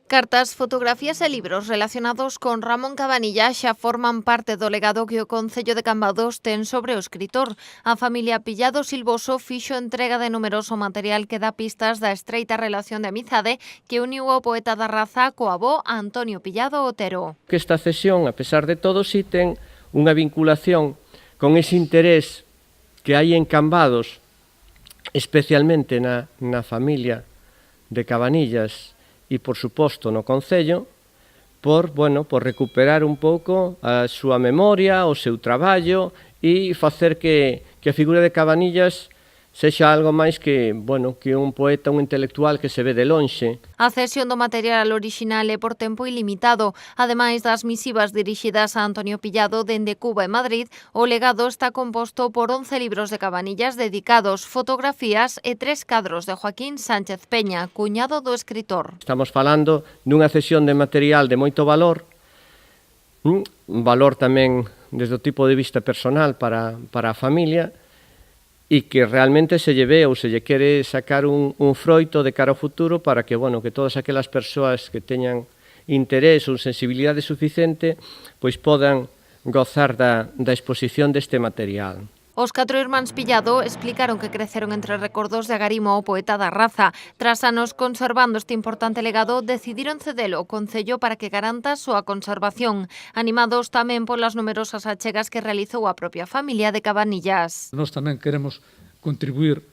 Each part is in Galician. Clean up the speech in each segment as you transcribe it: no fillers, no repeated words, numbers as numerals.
Cartas, fotografías e libros relacionados con Ramón Cabanillas xa forman parte do legado que o Concello de Cambados ten sobre o escritor. A familia Pillado Silvoso fixo entrega de numeroso material que dá pistas da estreita relación de amizade que uniu o poeta da raza co avó Antonio Pillado Otero. Que esta cesión, a pesar de todo, si ten unha vinculación con ese interés que hai en Cambados, especialmente na familia de Cabanillas e, por suposto, no Concello, por recuperar un pouco a súa memoria, o seu traballo e facer que a figura de Cabanillas sexa algo máis que un poeta, un intelectual que se ve de lonxe. A cesión do material orixinal é por tempo ilimitado. Ademais das misivas dirixidas a Antonio Pillado dende Cuba e Madrid, o legado está composto por 11 libros de Cabanillas dedicados, fotografías e 3 cadros de Joaquín Sánchez Peña, cuñado do escritor. Estamos falando dunha cesión de material de moito valor, un valor tamén desde o tipo de vista personal para a familia, e que realmente se lle ve ou se lle quere sacar un froito de cara ao futuro para que todas aquelas persoas que teñan interés ou sensibilidade suficiente pois podan gozar da exposición deste material. Os 4 irmáns Pillado explicaron que creceron entre recordos de Agarimo, o poeta da raza. Tras anos conservando este importante legado, decidiron cedelo ao Concello para que garanta a súa conservación, animados tamén polas numerosas achegas que realizou a propia familia de Cabanillas. Nós tamén queremos contribuir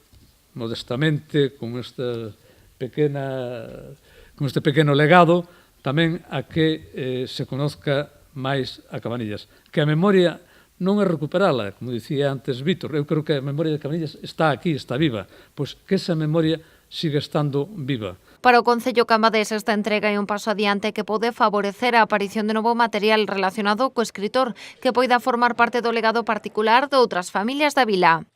modestamente con este pequeno legado tamén a que se conozca máis a Cabanillas, que a memoria non é recuperala, como dicía antes Vítor. Eu creo que a memoria de Cabanillas está aquí, está viva, pois que esa memoria siga estando viva. Para o Concello cambadés esta entrega é un paso adiante que pode favorecer a aparición de novo material relacionado co escritor que poida formar parte do legado particular de outras familias da vila.